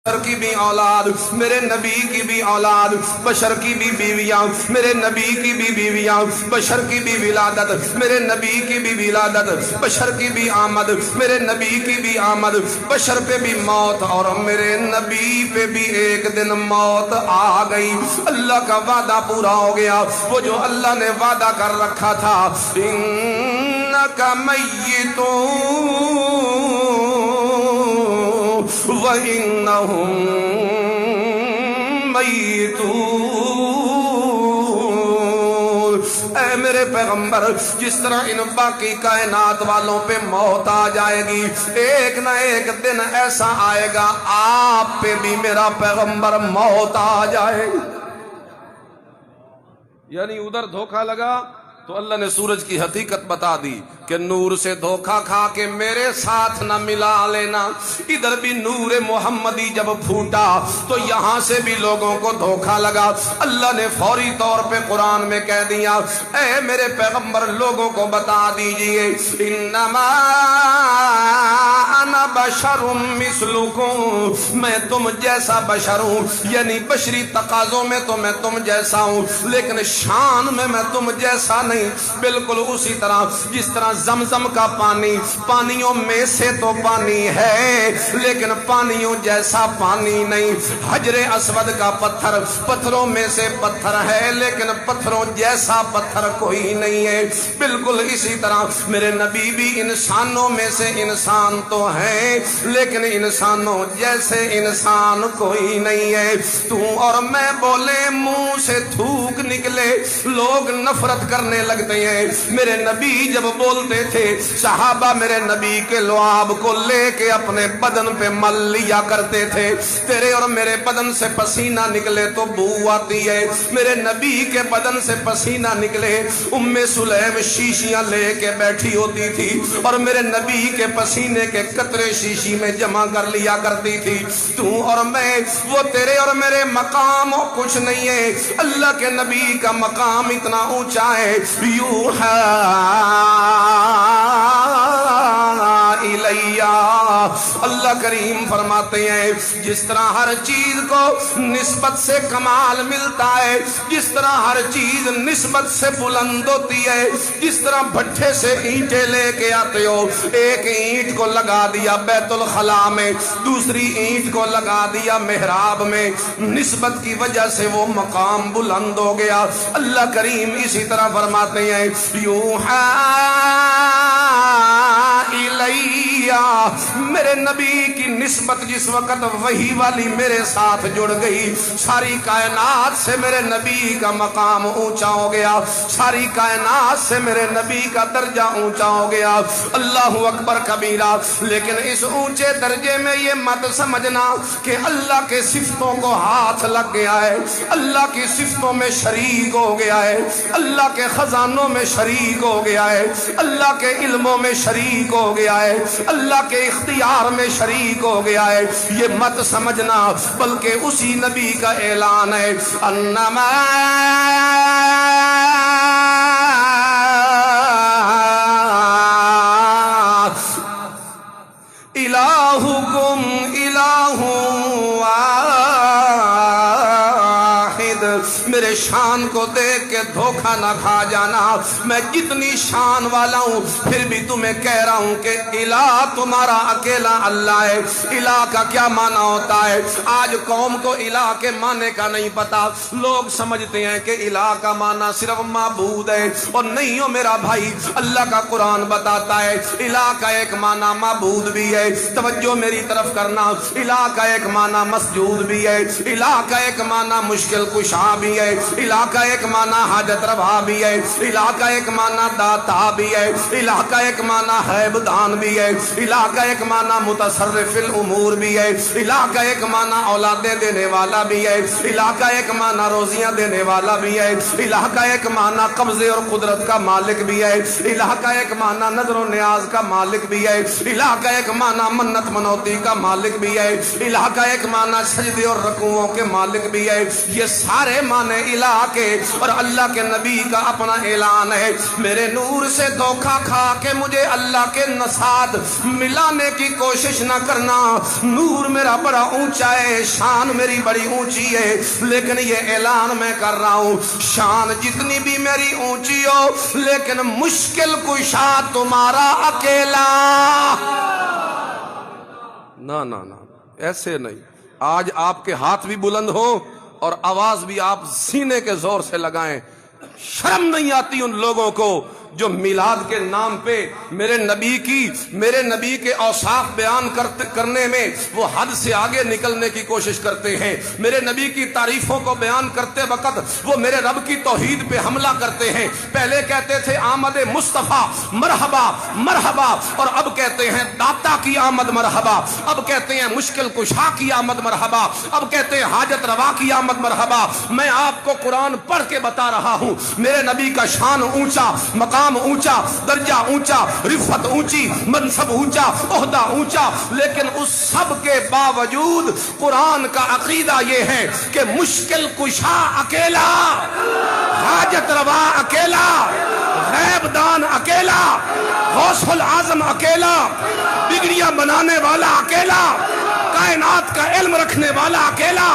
بشر کی بھی اولاد، میرے نبی کی بھی اولاد، بشر کی بھی بیویاں، میرے نبی کی بھی بیویاں، بشر کی بھی ولادت، میرے نبی کی بھی ولادت، بشر کی بھی آمد، میرے نبی کی بھی آمد، بشر پہ بھی موت اور میرے نبی پہ بھی ایک دن موت آ گئی۔ اللہ کا وعدہ پورا ہو گیا، وہ جو اللہ نے وعدہ کر رکھا تھا، اِنَّكَ مَيِّتُونَ وَإِنَّهُمْ مَيِّتُونَ۔ اے میرے پیغمبر، جس طرح ان باقی کائنات والوں پہ موت آ جائے گی، ایک نہ ایک دن ایسا آئے گا آپ پہ بھی میرا پیغمبر موت آ جائے گی۔ یعنی ادھر دھوکہ لگا تو اللہ نے سورج کی حقیقت بتا دی کہ نور سے دھوکہ کھا کے میرے ساتھ نہ ملا لینا۔ ادھر بھی نور محمدی جب پھوٹا تو یہاں سے بھی لوگوں کو دھوکہ لگا۔ اللہ نے فوری طور پہ قرآن میں کہہ دیا، اے میرے پیغمبر لوگوں کو بتا دیجئے، انما انا بشر مثلکم، میں تم جیسا بشر ہوں، یعنی بشری تقاضوں میں تو میں تم جیسا ہوں، لیکن شان میں تم جیسا نہیں۔ بالکل اسی طرح جس طرح زمزم کا پانی پانیوں میں سے تو پانی ہے لیکن پانیوں جیسا پانی نہیں، حجر اسود کا پتھر پتھروں میں سے پتھر ہے لیکن پتھروں جیسا پتھر کوئی نہیں ہے۔ بالکل اسی طرح میرے نبی بھی انسانوں میں سے انسان تو ہیں لیکن انسانوں جیسے انسان کوئی نہیں ہے۔ تو اور میں بولے منہ سے تھوک نکلے لوگ نفرت کرنے لگتے ہیں۔ میرے نبی جب بولتے تھے صحابہ میرے نبی کے لعاب کو لے کے اپنے بدن پہ مل لیا کرتے تھے۔ تیرے اور میرے بدن سے پسینہ نکلے تو بو آتی ہے، میرے نبی کے بدن سے پسینہ نکلے ام سلیم شیشیاں لے کے بیٹھی ہوتی تھی اور میرے نبی کے پسینے کے قطرے شیشی میں جمع کر لیا کرتی تھی۔ تو اور میں وہ تیرے اور میرے مقام کچھ نہیں ہے، اللہ کے نبی کا مقام اتنا اونچا ہے، یوحا الیہ، اللہ کریم فرماتے ہیں جس طرح ہر چیز کو نسبت سے کمال ملتا ہے، جس طرح ہر چیز نسبت سے بلند ہوتی ہے، جس طرح بھٹے سے اینٹیں لے کے آتے ہو، ایک اینٹ کو لگا دیا بیت الخلاء میں، دوسری اینٹ کو لگا دیا محراب میں، نسبت کی وجہ سے وہ مقام بلند ہو گیا۔ اللہ کریم اسی طرح فرماتے ہیں یوحا الیہ، میرے نبی کی نسبت جس وقت وحی والی میرے ساتھ جڑ گئی، ساری کائنات سے میرے نبی کا مقام اونچا ہو گیا، ساری کائنات سے میرے نبی کا درجہ اونچا ہو گیا۔ اللہ اکبر کبیرہ، لیکن اس اونچے درجے میں یہ مت سمجھنا کہ اللہ کے صفتوں کو ہاتھ لگ گیا ہے، اللہ کی صفتوں میں شریک ہو گیا ہے، اللہ کے خزانوں میں شریک ہو گیا ہے، اللہ کے علموں میں شریک ہو گیا ہے، اللہ کے اختیار میں شریک ہو گیا ہے، یہ مت سمجھنا، بلکہ اسی نبی کا اعلان ہے انما الہکم الہ واحد۔ میرے شان کو دیکھ کے دھوکہ نہ کھا جانا، میں جتنی شان والا ہوں پھر بھی تمہیں کہہ رہا ہوں کہ الہ تمہارا اکیلا اللہ ہے۔ الہ کا کیا معنی ہوتا ہے؟ آج قوم کو الہ کے معنی کا نہیں پتا، لوگ سمجھتے ہیں کہ الہ کا معنی صرف معبود ہے، اور نہیں ہو میرا بھائی، اللہ کا قرآن بتاتا ہے الہ کا ایک معنی معبود بھی ہے، توجہ میری طرف کرنا، الہ کا ایک معنی مسجود بھی ہے، الہ کا ایک معنی مشکل کشا بھی ہے، الہ کا ایک معنی حاجت روا بھی ہے، الہ کا ایک معنی داتا بھی ہے، الہ کا ایک معنی حیب دان بھی ہے، الہ کا ایک معنی متصرف الامور بھی ہے، الہ کا ایک معنی اولادیں دینے والا بھی ہے، الہ کا ایک معنی روزیاں دینے والا بھی ہے، الہ کا ایک معنی قبضے اور قدرت کا مالک بھی ہے، الہ کا ایک معنی نظر و نیاز کا مالک بھی ہے، الہ کا ایک معنی منت منوتی کا مالک بھی ہے، الہ کا ایک معنی سجدے اور رکوعوں کے مالک بھی ہے۔ یہ سارے معنی لا کے، اور اللہ کے نبی کا اپنا اعلان ہے، میرے نور سے دھوکہ کھا کے مجھے اللہ کے ساتھ ملانے کی کوشش نہ کرنا۔ نور میرا بڑا اونچا ہے، شان میری بڑی اونچی ہے، لیکن یہ اعلان میں کر رہا ہوں، شان جتنی بھی میری اونچی ہو لیکن مشکل کشا تمہارا اکیلا۔ نہ ایسے نہیں۔ آج آپ کے ہاتھ بھی بلند ہو اور آواز بھی آپ سینے کے زور سے لگائیں۔ شرم نہیں آتی ان لوگوں کو جو میلاد کے نام پہ میرے نبی کے اوصاف بیان کرنے میں وہ حد سے آگے نکلنے کی کوشش کرتے ہیں، میرے نبی کی تعریفوں کو بیان کرتے وقت وہ میرے رب کی توحید پہ حملہ کرتے ہیں۔ پہلے کہتے تھے آمد مصطفیٰ مرحبا مرحبا، اور اب کہتے ہیں داتا کی آمد مرحبا، اب کہتے ہیں مشکل کشا کی آمد مرحبا، اب کہتے ہیں حاجت روا کی آمد مرحبا۔ میں آپ کو قرآن پڑھ کے بتا رہا ہوں، میرے نبی کا شان اونچا، مقام اونچا، درجہ اونچا، رفعت اونچی، منصب اونچا، عہدہ اونچا، لیکن اس سب کے باوجود قرآن کا عقیدہ یہ ہے کہ مشکل کشا اکیلا، حاجت روا اکیلا، غیب دان اکیلا، غوث العظم اکیلا، بگڑیاں بنانے والا اکیلا، کائنات کا علم رکھنے والا اکیلا،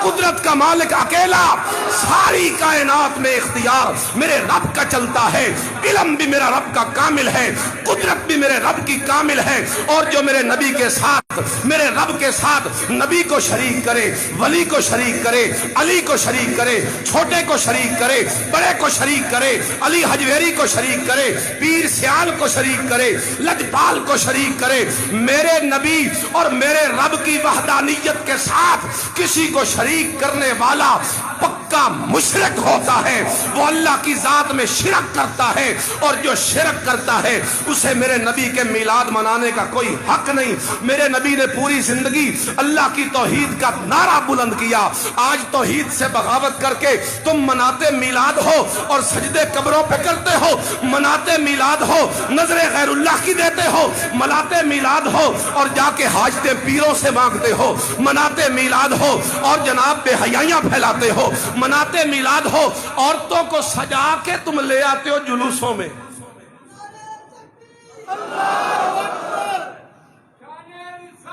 قدرت کا مالک اکیلا۔ ساری کائنات میں اختیار میرے رب کا چلتا ہے، علم بھی میرا رب کا کامل ہے، قدرت بھی میرے رب کی کامل ہے، اور جو میرے نبی کے ساتھ، میرے رب کے ساتھ نبی کو شریک کرے، ولی کو شریک کرے، علی کو شریک کرے، چھوٹے کو شریک کرے، بڑے کو شریک کرے، علی حجویری کو شریک کرے، پیر سیال کو شریک کرے، لجپال کو شریک کرے، میرے نبی اور میرے رب کی وحدانیت کے ساتھ کسی کو شریک کرنے والا پکا مشرک ہوتا ہے، وہ اللہ کی ذات میں شرک کرتا ہے، اور جو شرک کرتا ہے اسے میرے نبی کے میلاد منانے کا کوئی حق نہیں۔ میرے نبی نے پوری زندگی اللہ کی توحید کا نعرہ بلند کیا، آج توحید سے بغاوت کر کے تم مناتے میلاد ہو اور سجدے قبروں پہ کرتے ہو، مناتے میلاد ہو نظر غیر اللہ کی دیتے ہو، مناتے میلاد ہو اور جا کے حاجتیں پیروں سے مانگتے ہو، مناتے میلاد ہو اور جناب بے حیائیاں پھیلاتے ہو، مناتے میلاد ہو عورتوں کو سجا کے تم لے آتے ہو جلوسوں میں۔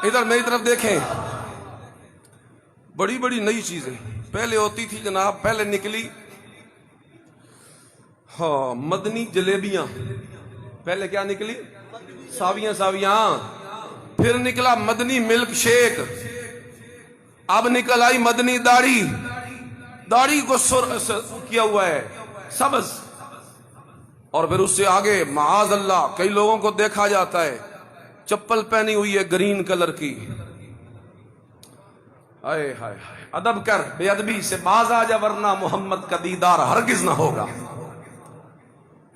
ادھر میری طرف دیکھیں، بڑی بڑی نئی چیزیں پہلے ہوتی تھی جناب، پہلے نکلی مدنی جلیبیاں، پہلے کیا نکلی؟ ساویاں، پھر نکلا مدنی ملک شیک، اب نکل آئی مدنی داڑھی کو کیا ہوا ہے سبز، اور پھر اس سے آگے معاذ اللہ کئی لوگوں کو دیکھا جاتا ہے چپل پہنی ہوئی ہے گرین کلر کی۔ ہائے ہائے ادب کر، بے ادبی سے باز آ جا ورنہ محمد کا دیدار ہرگز نہ ہوگا۔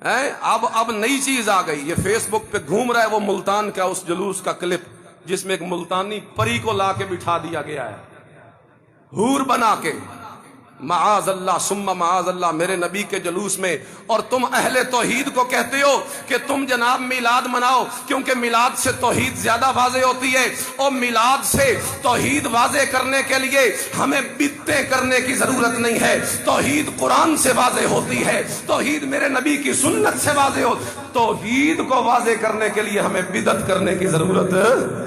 اب نئی چیز آ گئی، یہ فیس بک پہ گھوم رہا ہے وہ ملتان کا اس جلوس کا کلپ جس میں ایک ملتانی پری کو لا کے بٹھا دیا گیا ہے حور بنا کے، معاذ اللہ ثم معاذ اللہ میرے نبی کے جلوس میں، اور تم اہل توحید کو کہتے ہو کہ تم جناب میلاد مناؤ کیونکہ میلاد سے توحید زیادہ واضح ہوتی ہے، اور میلاد سے توحید واضح کرنے کے لیے ہمیں بدعتیں کرنے کی ضرورت نہیں ہے، توحید قرآن سے واضح ہوتی ہے، توحید میرے نبی کی سنت سے واضح ہوتی ہے، توحید کو واضح کرنے کے لیے ہمیں بدعت کرنے کی ضرورت ہے۔